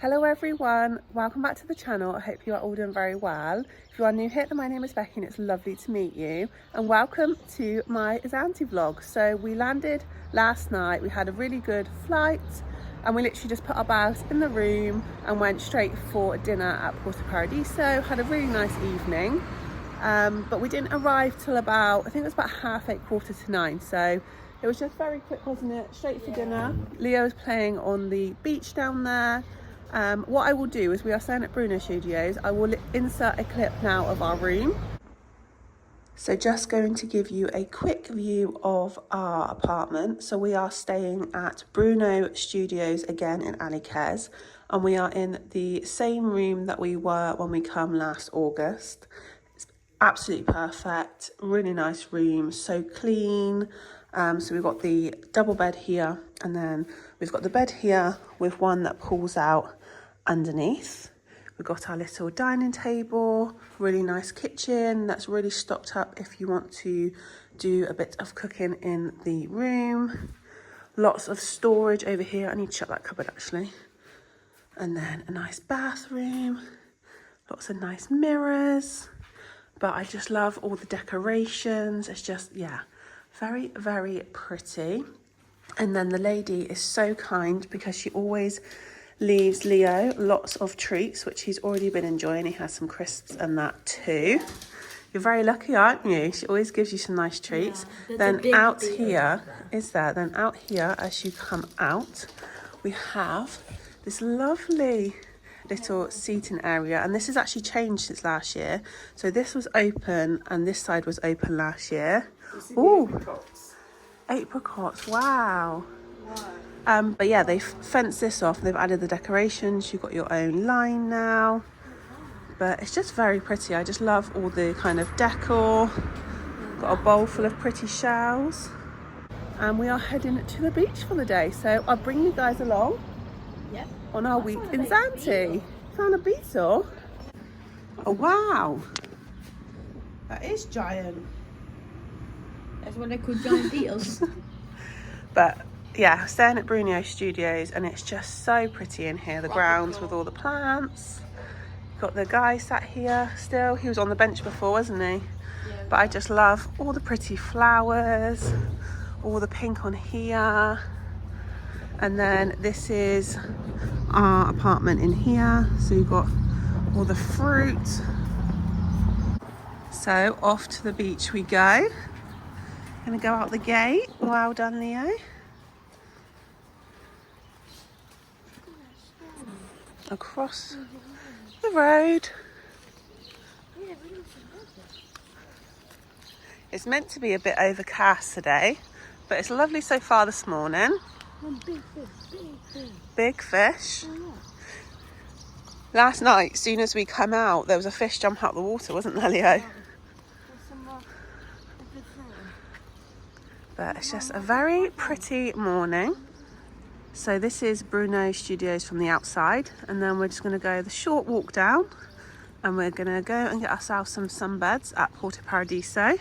Hello everyone, welcome back to the channel. I hope you are all doing very well. If you are new here, then my name is Becky and it's lovely to meet you. And welcome to my Zante vlog. So we landed last night, we had a really good flight and we literally just put our bags in the room and went straight for dinner at Porto Paradiso. Had a really nice evening. But we didn't arrive till about, I think it was about 8:30, 8:45. So it was just very quick, wasn't it? Straight for dinner. Leo is playing on the beach down there. What I will do is we are staying at Bruno Studios. I will insert a clip now of our room. So just going to give you a quick view of our apartment. So we are staying at Bruno Studios again in Alykes, and we are in the same room that we were when we come last August. It's absolutely perfect, really nice room, so clean. So we've got the double bed here, and then we've got the bed here with one that pulls out underneath. We've got our little dining table, really nice kitchen that's really stocked up if you want to do a bit of cooking in the room. Lots of storage over here. I need to shut that cupboard actually. And then a nice bathroom, lots of nice mirrors. But I just love all the decorations. It's just, yeah, very, very pretty. And then the lady is so kind because she always leaves Leo lots of treats, which he's already been enjoying. He has some crisps and that too. You're very lucky, aren't you? She always gives you some nice treats. Yeah, then out here, then out here, as you come out, we have this lovely little seating area, and this has actually changed since last year. So this was open and this side was open last year. Oh, apricots, wow. But yeah, they've fenced this off. They've added the decorations. You've got your own line now. But it's just very pretty. I just love all the kind of decor. Got a bowl full of pretty shells. And we are heading to the beach for the day. So I'll bring you guys along on our week in Zante. Found a beetle. Oh, wow. That is giant. That's what they call giant beetles. But yeah, staying at Bruno Studios, and it's just so pretty in here. The grounds with all the plants. Got the guy sat here still. He was on the bench before, wasn't he? Yeah. But I just love all the pretty flowers, all the pink on here. And then this is our apartment in here. So you've got all the fruit. So off to the beach we go. Gonna go out the gate. Well done, Leo. Across the road. It's meant to be a bit overcast today, but it's lovely so far this morning. Big fish. Last night, as soon as we come out, there was a fish jump out the water, wasn't there, Leo? But it's just a very pretty morning. So this is Bruno Studios from the outside, and then we're just going to go the short walk down, and we're going to go and get ourselves some sunbeds at Porto Paradiso.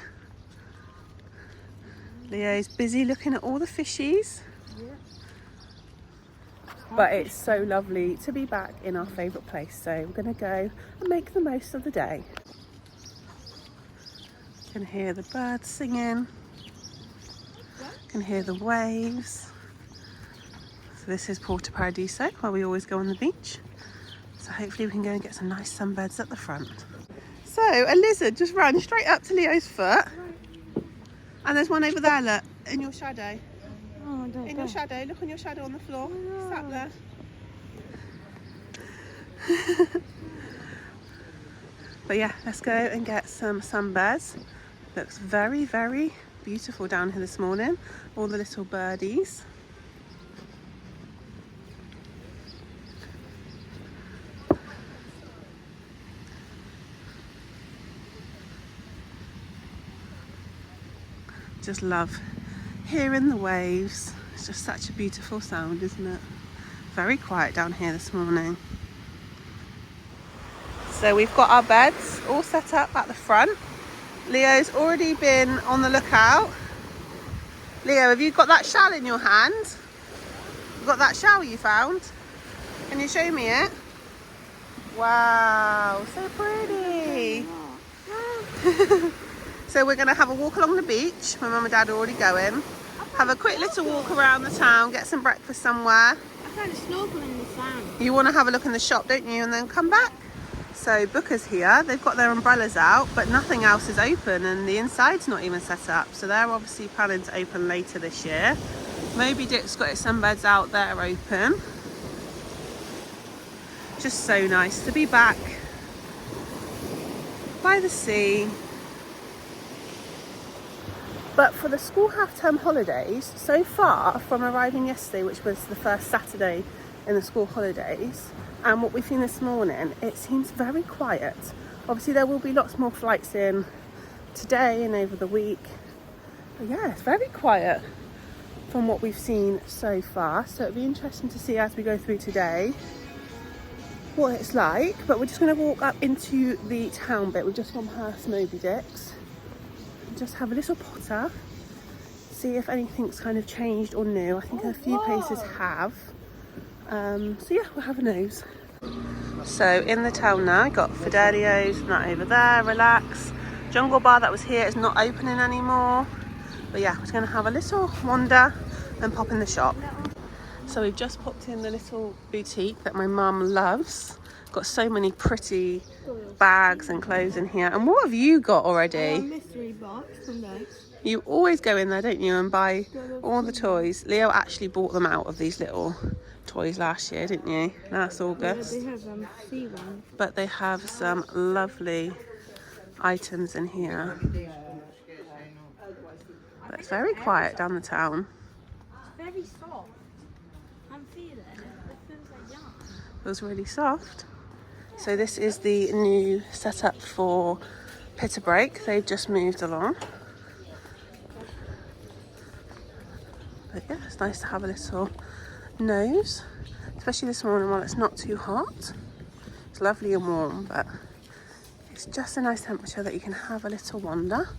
Leo's busy looking at all the fishies. But it's so lovely to be back in our favourite place, so we're going to go and make the most of the day. You can hear the birds singing. You can hear the waves. So this is Porto Paradiso, where we always go on the beach. So hopefully we can go and get some nice sunbeds at the front. So a lizard just ran straight up to Leo's foot. And there's one over there, look, in your shadow. Oh, in your shadow, look on your shadow on the floor. Oh. Sat there. But yeah, let's go and get some sunbeds. Looks very, very beautiful down here this morning. All the little birdies. Just love hearing the waves. It's just such a beautiful sound, isn't it? Very quiet down here this morning. So we've got our beds all set up at the front. Leo's already been on the lookout. Leo, have you got that shell in your hand? You got that shell you found? Can you show me it? Wow, so pretty. So we're going to have a walk along the beach. My mum and dad are already going. Have a quick little walk around the town, get some breakfast somewhere. I found a snorkel in the sand. You want to have a look in the shop, don't you? And then come back. So Booker's here. They've got their umbrellas out, but nothing else is open and the inside's not even set up. So they're obviously planning to open later this year. Moby Dick's got its sunbeds out there open. Just so nice to be back by the sea. But for the school half-term holidays, so far from arriving yesterday, which was the first Saturday in the school holidays, and what we've seen this morning, it seems very quiet. Obviously there will be lots more flights in today and over the week. But yeah, it's very quiet from what we've seen so far. So it'll be interesting to see as we go through today what it's like. But we're just going to walk up into the town bit. We've just gone past Moby Dick's. Just have a little potter, see if anything's kind of changed or new. I think a few places have. So yeah, we'll have a nose. So in the town now, we've got Fidelios and that over there, Relax. Jungle Bar that was here is not opening anymore. But yeah, we're going to have a little wander and pop in the shop. So we've just popped in the little boutique that my mum loves. Got so many pretty bags and clothes in here. And what have you got already? Mystery box from those. You always go in there, don't you, and buy all the toys. Leo actually bought them out of these little toys last year, didn't you? Last August. Yeah, they have sea ones. But they have some lovely items in here. But it's very quiet down the town. It's very soft. I'm feeling it. It feels like yarn. Feels really soft. So this is the new setup for Pitter Break. They've just moved along. But yeah, it's nice to have a little nose, especially this morning while it's not too hot. It's lovely and warm, but it's just a nice temperature that you can have a little wander.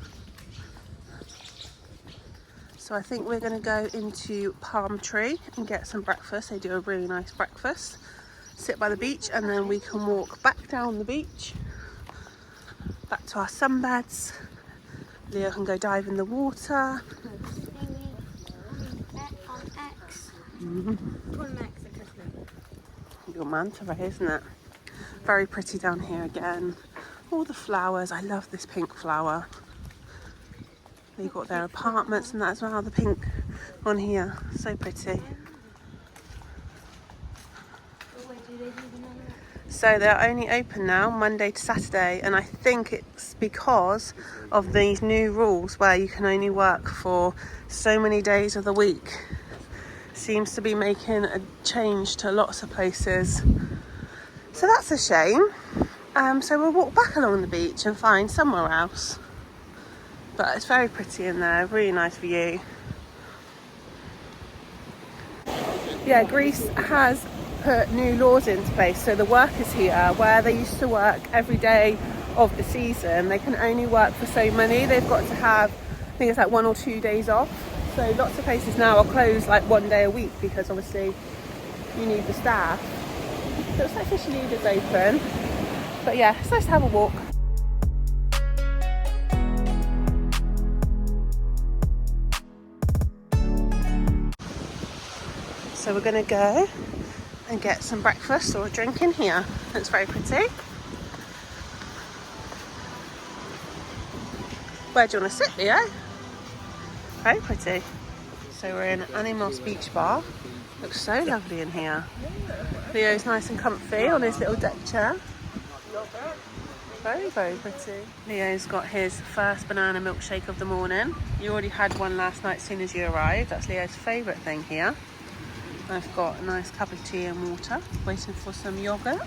So I think we're going to go into Palm Tree and get some breakfast. They do a really nice breakfast. Sit by the beach and then we can walk back down the beach, back to our sunbeds. Leo can go dive in the water. Your manta ray, isn't it? Very pretty down here again. All the flowers. I love this pink flower. They've got their apartments and that as well. The pink one here, so pretty. So they're only open now Monday to Saturday, and I think it's because of these new rules where you can only work for so many days of the week. Seems to be making a change to lots of places, so that's a shame. So we'll walk back along the beach and find somewhere else, but it's very pretty in there, really nice view. Yeah, Greece has put new laws into place, so the workers here, where they used to work every day of the season, they can only work for so many. They've got to have, I think it's like 1 or 2 days off. So lots of places now are closed like 1 day a week because obviously you need the staff. So it's like Fish and Leaders open. But yeah, it's nice to have a walk. So we're going to go and get some breakfast or a drink in here. It's very pretty. Where do you want to sit, Leo? Very pretty. So we're in Animos Beach Bar. Looks so lovely in here. Leo's nice and comfy on his little deck chair. Very, very pretty. Leo's got his first banana milkshake of the morning. You already had one last night as soon as you arrived. That's Leo's favourite thing here. I've got a nice cup of tea and water, waiting for some yoghurt,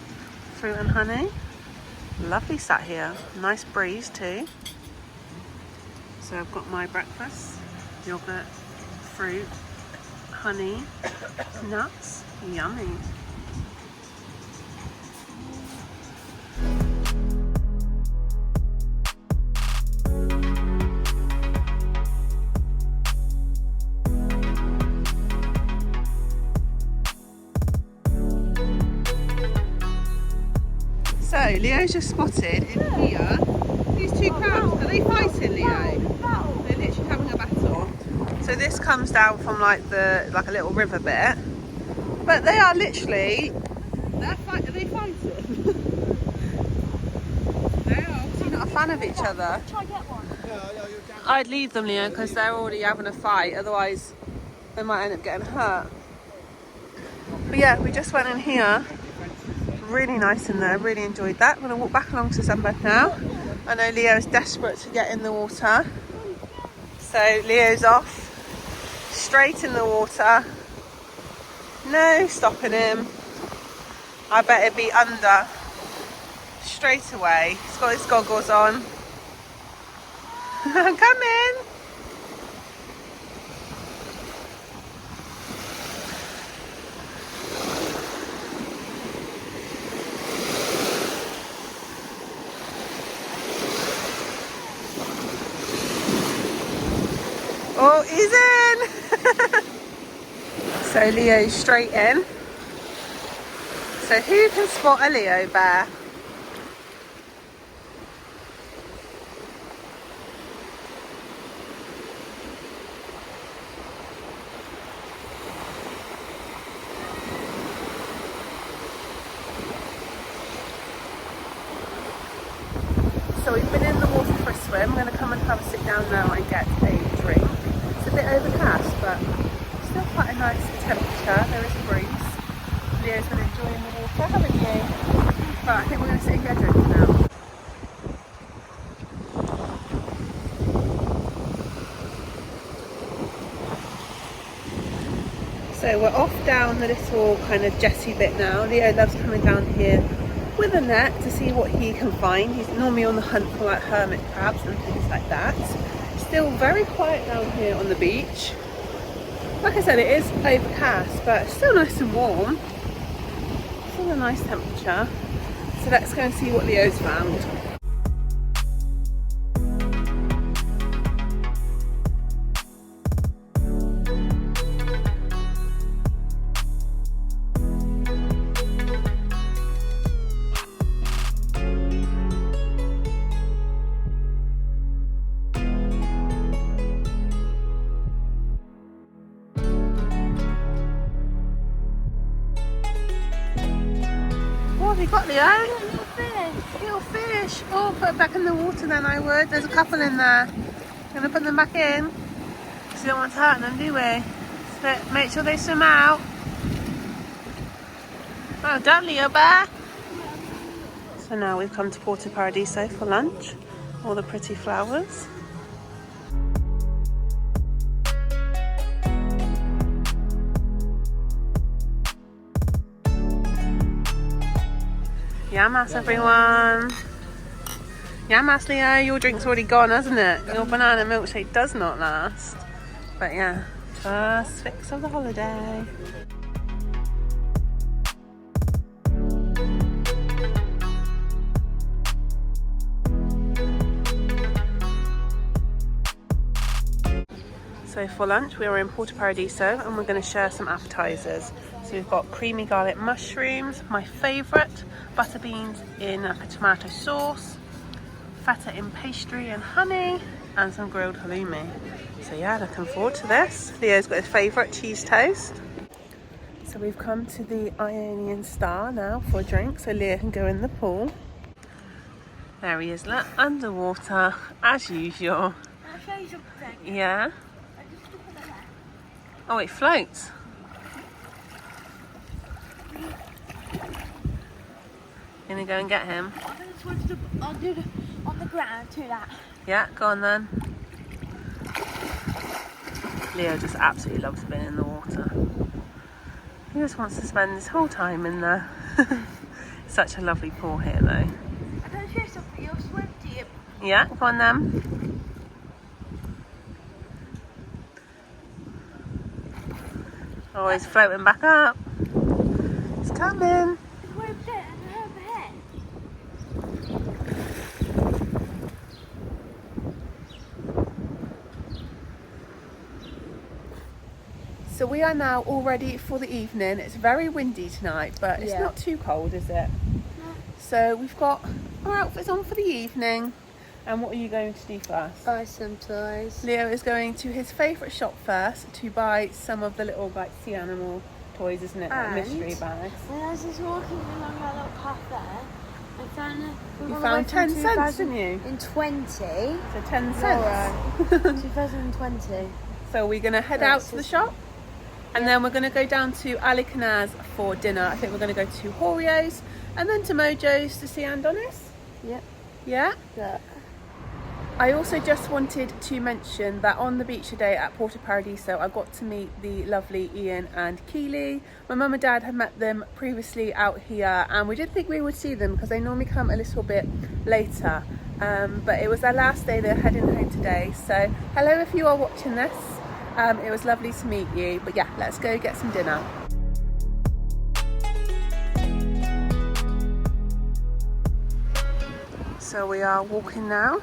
fruit and honey. Lovely sat here. Nice breeze too. So I've got my breakfast, yoghurt, fruit, honey, nuts, yummy. Leo. Leo's just spotted in here these two crabs. Are they fighting, Leo? They're literally having a battle. So this comes down from like a little river bit, but they are literally are they fighting? They're obviously not a fan of each other. Try get one. I'd leave them, Leo, because they're already having a fight. Otherwise, they might end up getting hurt. But yeah, we just went in here. Really nice in there. Really enjoyed that. I'm going to walk back along to Sunbed now. I know Leo is desperate to get in the water. So Leo's off. Straight in the water. No stopping him. I bet it'd be under. Straight away. He's got his goggles on. Come in. Oh, he's in. So Leo's straight in. So who can spot a Leo bear? So we've been in the water for a swim. We're going to come and have a sit down now and get a drink. It's a bit overcast, but still quite a nice temperature. There is a breeze. Leo's been enjoying the water, haven't you? But I think we're going to sit and get a drink now. So we're off down the little kind of jetty bit now. Leo loves coming down here with a net to see what he can find. He's normally on the hunt for like hermit crabs and things like that. Still very quiet down here on the beach. Like I said, it is overcast, but it's still nice and warm. Still a nice temperature. So let's go and see what Leo's found. What have you got, Leo? Little fish. Little fish. Oh, put it back in the water then, I would. There's a couple in there. Gonna put them back in. Because we don't want to hurt them, do we? So make sure they swim out. Well done, Leo bear. So now we've come to Porto Paradiso for lunch. All the pretty flowers. Yamas, everyone. Yamas, Leo, your drink's already gone, hasn't it? Your banana milkshake does not last. But yeah, first fix of the holiday. So for lunch, we are in Porto Paradiso and we're going to share some appetizers. So we've got creamy garlic mushrooms, my favourite, butter beans in like a tomato sauce, feta in pastry and honey, and some grilled halloumi. So yeah, looking forward to this. Leo's got his favourite cheese toast. So we've come to the Ionian Star now for a drink, so Leo can go in the pool. There he is, look, underwater, as usual. I'll show you something. Yeah. Oh, it floats. Gonna go and get him? I'll do it on the ground to that. Yeah, go on then. Leo just absolutely loves being in the water. He just wants to spend his whole time in there. Such a lovely pool here though. I'm going to show you something. You'll swim to you. Yeah, go on then. Oh, he's floating back up. He's coming. So we are now all ready for the evening. It's very windy tonight, but it's not too cold, is it? No. So we've got our outfits on for the evening. And what are you going to do first? Buy some toys. Leo is going to his favourite shop first to buy some of the little like sea animal toys, isn't it? Like mystery bags. When I was just walking along that little path there, I found You found 10 cents, didn't you? In 20. So 10 cents. 2020. So we're going to head out to the shop. And then we're going to go down to Alykanas for dinner. I think we're going to go to Horio's and then to Mojo's to see Adonis. Yep. Yeah? Yeah. I also just wanted to mention that on the beach today at Porto Paradiso, I got to meet the lovely Ian and Keely. My mum and dad had met them previously out here and we didn't think we would see them because they normally come a little bit later. But it was their last day, they're heading home today. So hello if you are watching this. It was lovely to meet you. But yeah, let's go get some dinner. So we are walking now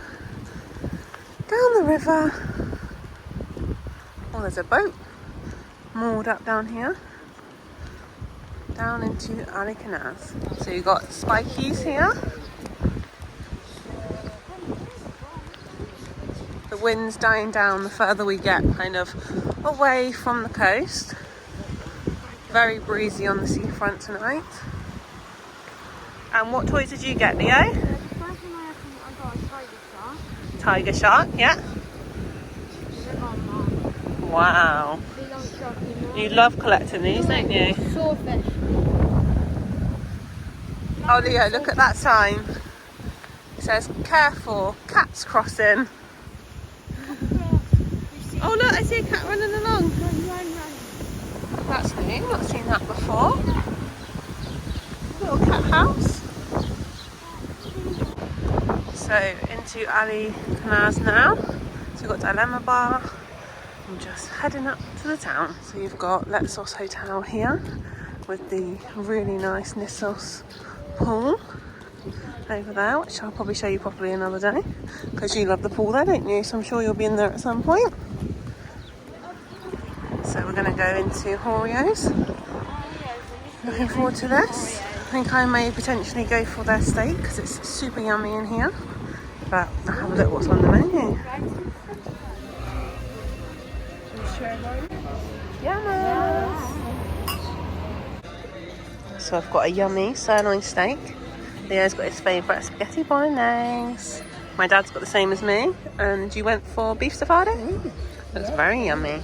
down the river. Oh, there's a boat moored up down here, down into Alykanas. So you've got spikies here. The wind's dying down the further we get kind of away from the coast. Very breezy on the seafront tonight. And what toys did you get, Leo? Tiger shark, yeah. Wow. You love collecting these, don't you? Swordfish. Oh, Leo, look at that sign. It says, careful, cats crossing. Oh, look, I see a cat running along. That's new, not seen that before. Little cat house. So into Alykanas now. So we've got Dilemma Bar. I'm just heading up to the town. So you've got Letsos Hotel here with the really nice Nissos pool over there, which I'll probably show you properly another day because you love the pool there, don't you? So I'm sure you'll be in there at some point. So we're going to go into Horio's. Looking forward to this. I think I may potentially go for their steak because it's super yummy in here. But I'll have a look what's on the menu. Yummy! So I've got a yummy sirloin steak. Leo's got his favourite spaghetti bolognese. My dad's got the same as me. And you went for beef stafado? Looks very yummy.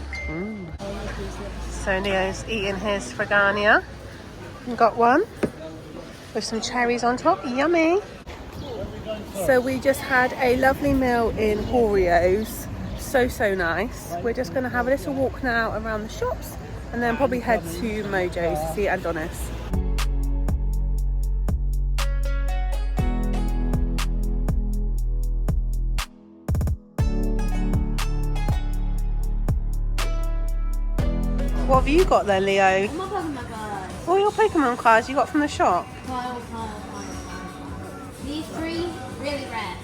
So Leo's eating his fragania. Got one with some cherries on top. Yummy! So we just had a lovely meal in Horio's. So nice. We're just going to have a little walk now around the shops and then probably head to Mojo's to see Adonis. What have you got there, Leo? My Pokemon cards. All your Pokemon cards you got from the shop? Pile. These three, really rare.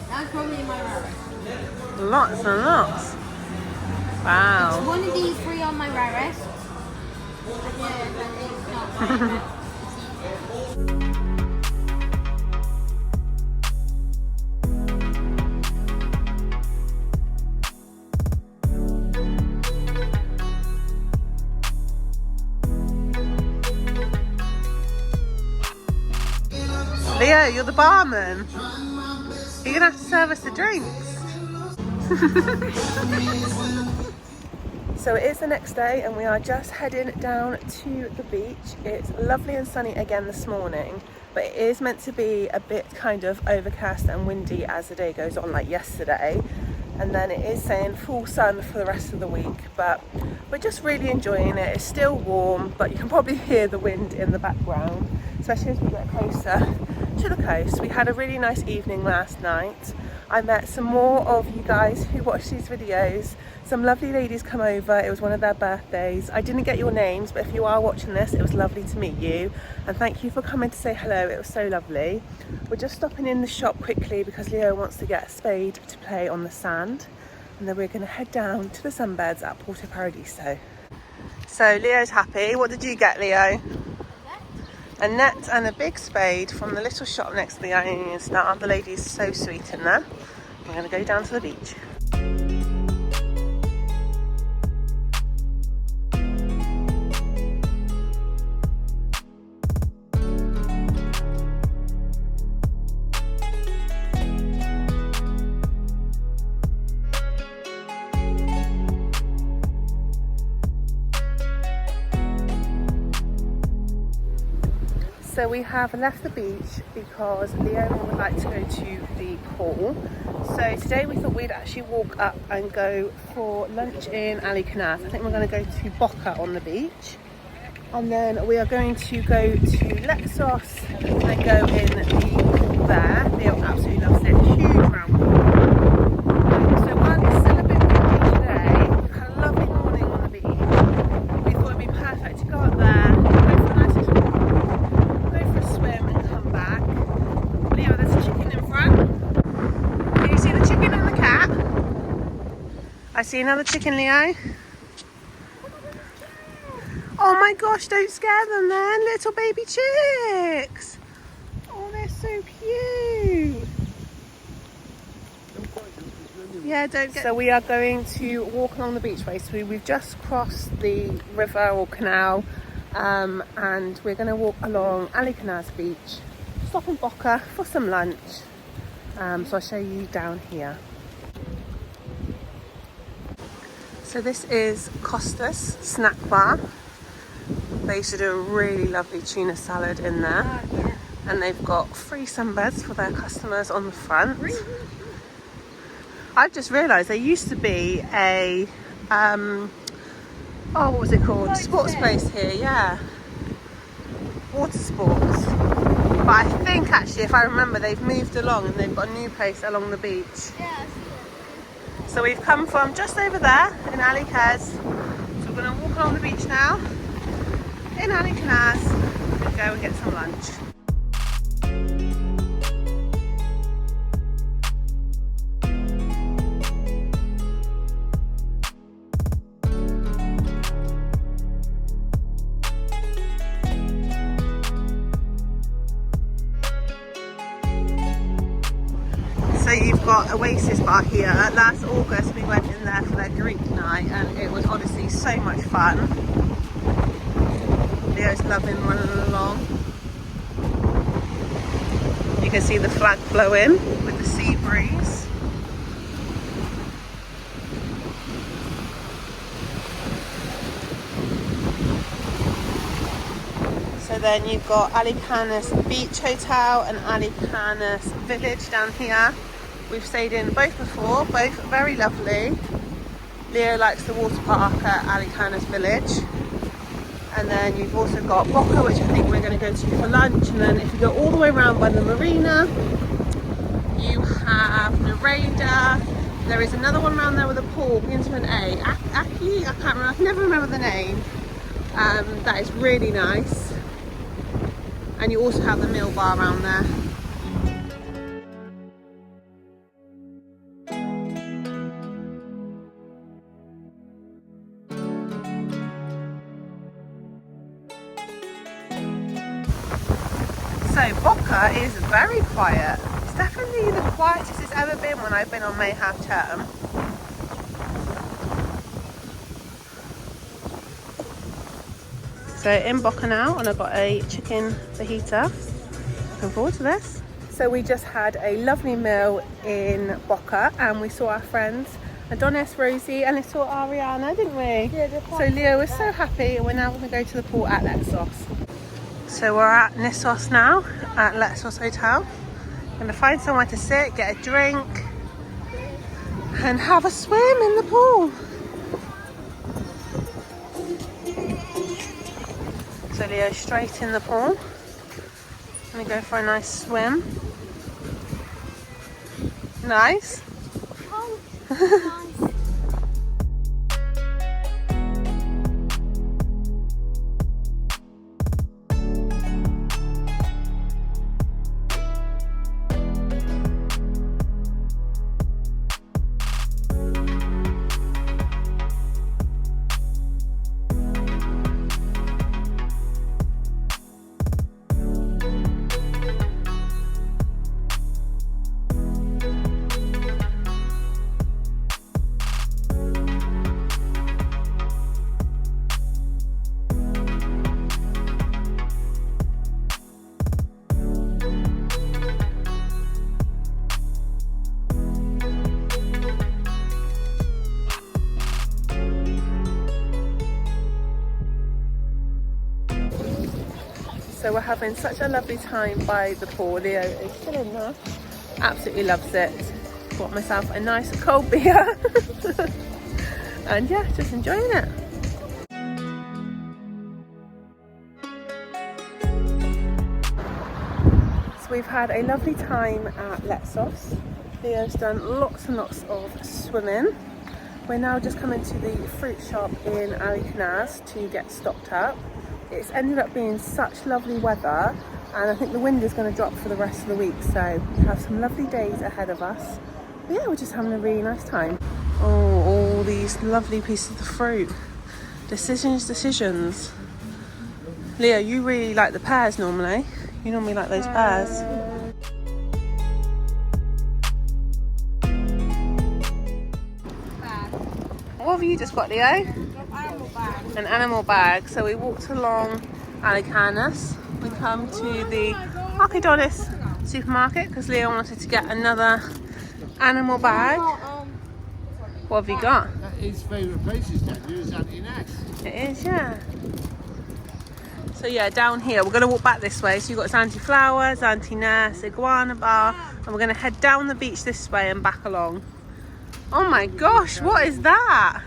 That's probably my rarest. Lots and lots. Wow. One of these three are my rarest. But it's not my rarest. Leo, you're the barman. You're gonna have to serve us the drinks. So it is the next day and we are just heading down to the beach. It's lovely and sunny again this morning, but it is meant to be a bit kind of overcast and windy as the day goes on, like yesterday. And then it is saying full sun for the rest of the week, but we're just really enjoying it. It's still warm, but you can probably hear the wind in the background, especially as we get closer to the coast. We had a really nice evening last night. I met some more of you guys who watch these videos. Some lovely ladies come over. It was one of their birthdays. I didn't get your names, but if you are watching this, it was lovely to meet you. And thank you for coming to say hello. It was so lovely. We're just stopping in the shop quickly because Leo wants to get a spade to play on the sand. And then we're going to head down to the sunbeds at Porto Paradiso. So Leo's happy. What did you get, Leo? A net and a big spade from the little shop next to the Onion Star. The lady is so sweet in there. We're going to go down to the beach. So we have left the beach because Leo would like to go to the pool. So today we thought we'd actually walk up and go for lunch in Alykanas. I think we're going to go to Boca on the beach. And then we are going to go to Lexos and go in the pool there. Leo absolutely loves it. Huge round pool. So while it's still a bit windy today, we've had a lovely morning on the beach. We thought it'd be perfect to go up there, go for a nice little swim and come back. Leo, there's a chicken in front. Can you see the chicken and the cat? I see another chicken, Leo. Oh my gosh, don't scare them then, little baby chicks. Oh, they're so cute. Yeah, don't get... So we are going to walk along the beachway. So we've just crossed the river or canal. And we're going to walk along Alykanas beach, stop in Boca for some lunch. So I'll show you down here. So this is Costa's snack bar. They used to do a really lovely tuna salad in there. And they've got free sunbeds for their customers on the front. I've just realised there used to be a oh, what was it called? Sports place here, yeah. Water sports. But I think actually, if I remember, they've moved along and they've got a new place along the beach. Yeah, I see it. So we've come from just over there in Alykes. So we're going to walk along the beach now in Alykanas and go and get some lunch. So you've got Oasis Bar here. Last August we went in there for their Greek night and it was honestly so much fun. Leo's loving running along. You can see the flag blowing with the sea breeze. So then you've got Alykanas Beach Hotel and Alykanas Village down here. We've stayed in both before, both very lovely. Leo likes the water park at Alykanas Village. And then you've also got Boca, which I think we're going to go to for lunch. And then if you go all the way around by the marina, you have Nareda. There is another one around there with a pool, begins with an A. Aki? I can't remember, I can never remember the name. That is really nice. And you also have the meal bar around there. So Boca is very quiet. It's definitely the quietest it's ever been when I've been on May half term. So in Boca now, and I've got a chicken fajita. Looking forward to this. So we just had a lovely meal in Boca and we saw our friends Adonis, Rosie and little Ariana, didn't we? Yeah, so Leo was so happy and we're now going to go to the pool at Lexos. So we're at Nissos now, at Lexos Hotel. Going to find somewhere to sit, get a drink and have a swim in the pool. So Leo's straight in the pool. Gonna go for a nice swim. Nice. Oh, nice. So we're having such a lovely time by the pool. Leo is still in there. Absolutely loves it. Got myself a nice cold beer. And yeah, just enjoying it. So we've had a lovely time at Letsos. Leo's done lots and lots of swimming. We're now just coming to the fruit shop in Alykes and Alykanas to get stocked up. It's ended up being such lovely weather, and I think the wind is going to drop for the rest of the week, so we have some lovely days ahead of us. But yeah, we're just having a really nice time. Oh, all these lovely pieces of fruit. Decisions. Leo, you really like the pears normally. You normally like those pears. What have you just got, Leo? Animal bag. An animal bag. So we walked along Alykanas. We come to the Alykanas supermarket because Leo wanted to get another animal bag. What have you got? His favourite place is down here, Zante Nest. It is, yeah. So yeah, down here, we're going to walk back this way. So you've got Zante Flower, Zante Nest, Iguana Bar, and we're going to head down the beach this way and back along. Oh my gosh, what is that?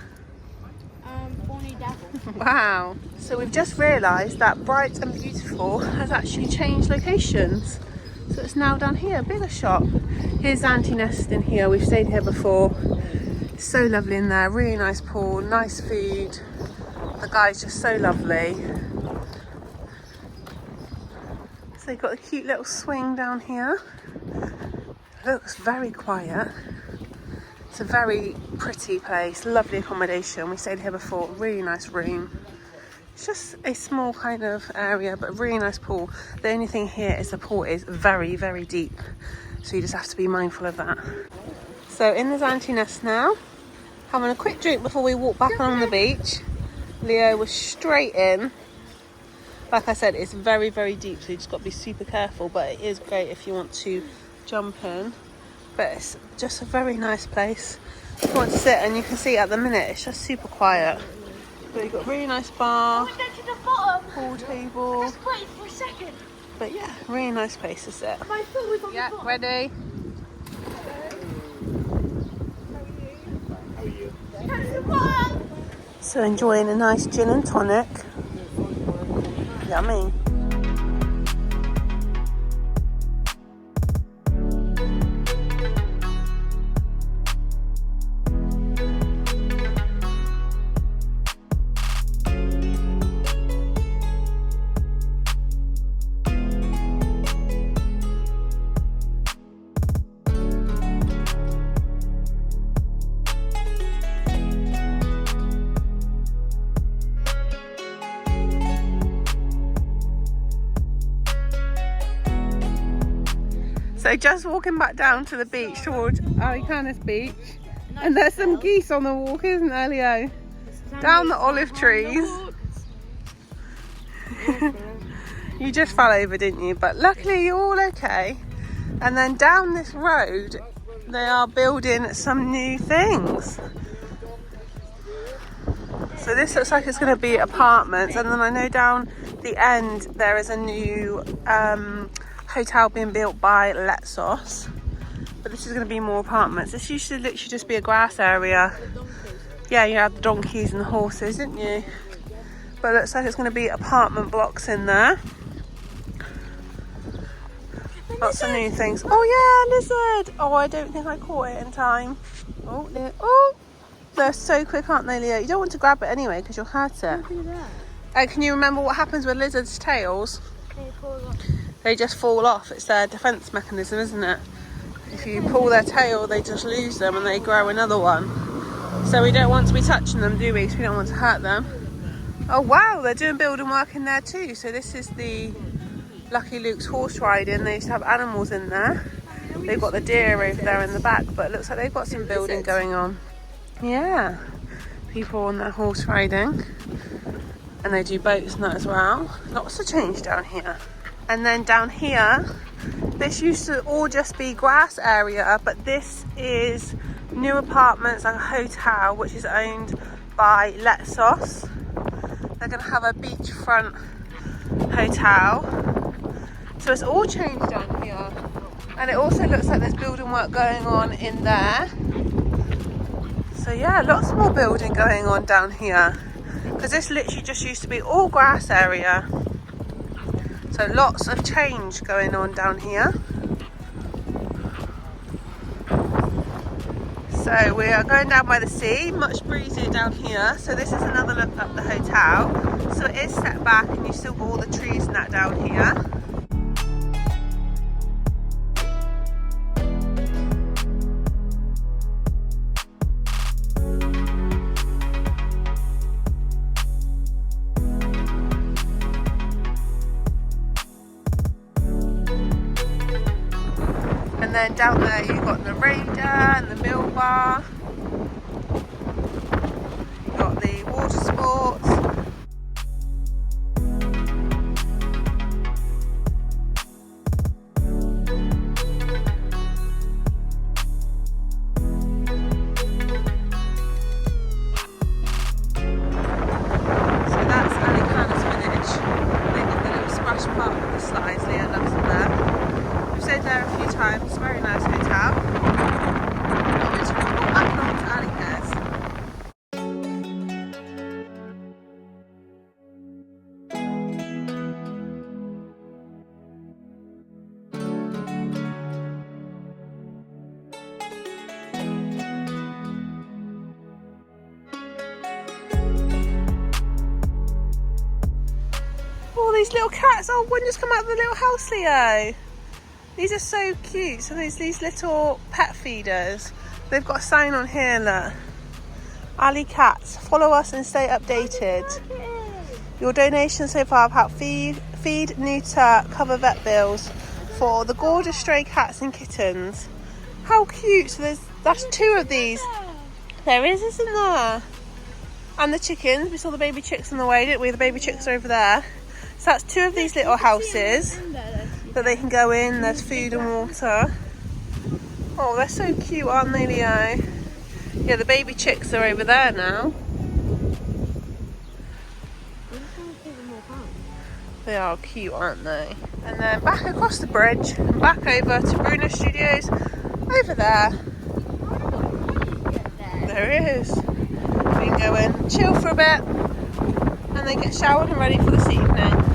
Bonnie Devil. Wow. So we've just realised that Bright and Beautiful has actually changed locations. So it's now down here, bigger shop. Here's Zante Nest in here. We've stayed here before. It's so lovely in there. Really nice pool, nice food. The guy's just so lovely. So they've got a cute little swing down here. Looks very quiet. It's a very pretty place, lovely accommodation. We stayed here before, really nice room. It's just a small kind of area, but really nice pool. The only thing here is the pool is very, very deep. So you just have to be mindful of that. So in the Zante Nest now, having a quick drink before we walk back along the beach. Leo was straight in. Like I said, it's very, very deep, so you just got to be super careful, but it is great if you want to jump in. But it's just a very nice place. If you want to sit, and you can see at the minute it's just super quiet. But you've got a really nice bar, Down to the bottom. pool table. Just wait for a second. But yeah, really nice place to sit. My foot was on Yeah, the bottom. ready? Down to the bottom. So enjoying a nice gin and tonic. Yummy. So just walking back down to the beach towards Alykanas beach, and there's some geese on the walk, isn't there, Leo? Down the olive trees. You just fell over, didn't you? But luckily you're all okay. And then down this road they are building some new things. So this looks like it's going to be apartments, and then I know down the end there is a new hotel being built by Letsos, but this is going to be more apartments. This used to literally just be a grass area. Yeah, you had the donkeys and the horses, didn't you? But it looks like it's going to be apartment blocks in there. Lots of new things. Oh yeah, lizard! Oh, I don't think I caught it in time. Oh, oh, they're so quick, aren't they, Leo? You don't want to grab it anyway because you'll hurt it. Can you remember what happens with lizards' tails? They just fall off. It's their defence mechanism, isn't it? If you pull their tail, they just lose them and they grow another one. So we don't want to be touching them, do we? Because we don't want to hurt them. Oh wow, they're doing building work in there too. So this is the Lucky Luke's horse riding. They used to have animals in there. They've got the deer over there in the back, but it looks like they've got some building going on. Yeah, people on their horse riding. And they do boats and that as well. Lots of change down here. And then down here, this used to all just be grass area, but this is new apartments, like a hotel, which is owned by Letsos. They're going to have a beachfront hotel. So it's all changed down here. And it also looks like there's building work going on in there. So yeah, lots more building going on down here. Because this literally just used to be all grass area. So lots of change going on down here. So we are going down by the sea, much breezier down here. So this is another look up the hotel. So it is set back and you still got all the trees and that down here. And then down there you've got the Raider and the Mill Bar. You've got the water sports. So that's Alykanas village. They've got the little splash park with the slides, Leah loves them there. We've stayed there a few times, very nice hotel. I'm just going to walk back along to Alykes. Oh, these little cats. Oh, one just come out of the little house, Leo. These are so cute. So there's these little pet feeders. They've got a sign on here, look. Ali Cats, follow us and stay updated. Your donations so far have helped feed, neuter, cover vet bills for the gorgeous stray cats and kittens. How cute. So that's 2 of these. There is, isn't there? And the chickens. We saw the baby chicks on the way, didn't we? The baby chicks are over there. So that's 2 of these little houses that they can go in. There's food and water. Oh, they're so cute, aren't they, Leo? Yeah, the baby chicks are over there now. They are cute, aren't they? And then back across the bridge and back over to Bruno Studios over there. There is. We can go in, chill for a bit, and then get showered and ready for this evening.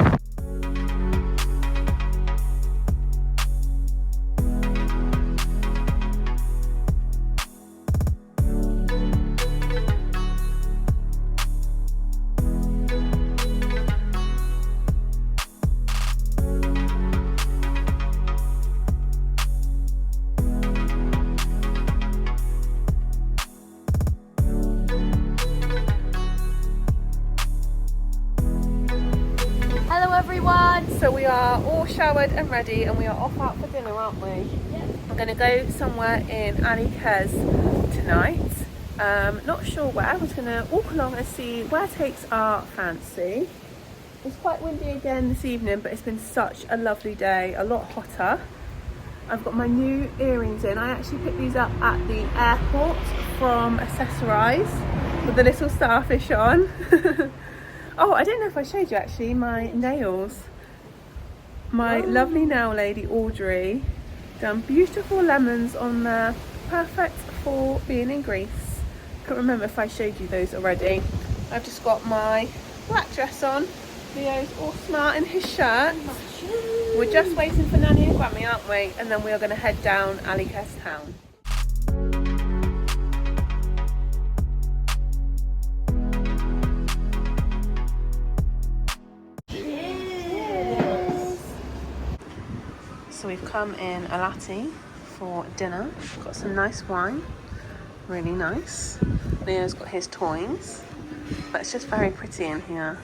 So we are all showered and ready and we are off out for dinner, aren't we? Yeah. We're going to go somewhere in Alykes tonight. Not sure where. We're going to walk along and see where takes our fancy. It's quite windy again this evening, but it's been such a lovely day, a lot hotter. I've got my new earrings in. I actually picked these up at the airport from Accessorize with the little starfish on. Oh, I don't know if I showed you actually my nails. My lovely nail lady Audrey done beautiful lemons on there, perfect for being in Greece. Can't remember if I showed you those already. I've just got my black dress on. Leo's all smart in his shirt. We're just waiting for Nanny and Grammy, aren't we? And then we are going to head down Alykes town. So we've come in Alati for dinner. Got some nice wine, really nice. Leo's got his toys, but it's just very pretty in here.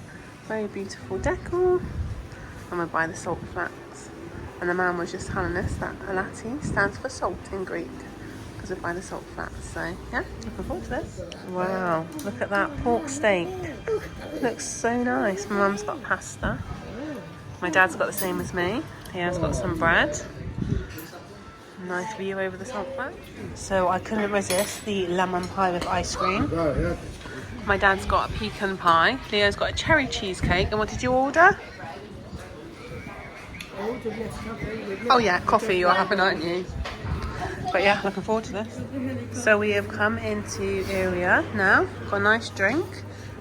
Very beautiful decor. I'm gonna buy the salt flats. And the man was just telling us that Alati stands for salt in Greek because of by the salt flats. So yeah, looking forward to this. Wow, look at that pork steak. Looks so nice. My mum's got pasta. My dad's got the same as me. He has got some bread. Nice view over the salt flat. So I couldn't resist the lemon pie with ice cream. My dad's got a pecan pie. Leo's got a cherry cheesecake. And what did you order? Oh yeah, coffee you're having, aren't you? But yeah, looking forward to this. So we have come into area now, got a nice drink.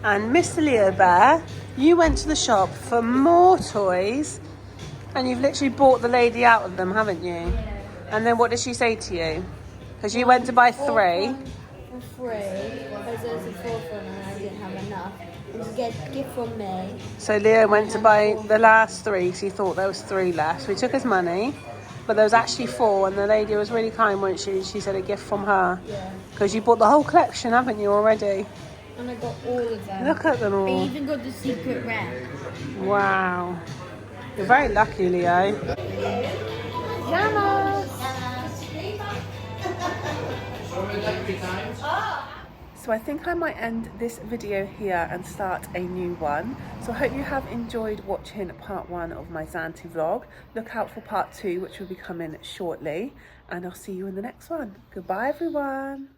And Mr. Leo Bear, you went to the shop for more toys and you've literally bought the lady out of them, haven't you? Yeah. And then what did she say to you? Because you went to buy 3. For free, because there was a fourth one and I didn't have enough. And to get a gift from me. So Leo went to buy the last 3, so he thought there was 3 left. We took his money, but there was actually 4, and the lady was really kind, wasn't she? She said a gift from her. Yeah. Because you bought the whole collection, haven't you, already? And I got all of them. Look at them all. I even got the secret rare. Wow. You're very lucky, Leo. Llamas! So I think I might end this video here and start a new one. So I hope you have enjoyed watching part 1 of my Zante vlog. Look out for part 2, which will be coming shortly. And I'll see you in the next one. Goodbye, everyone.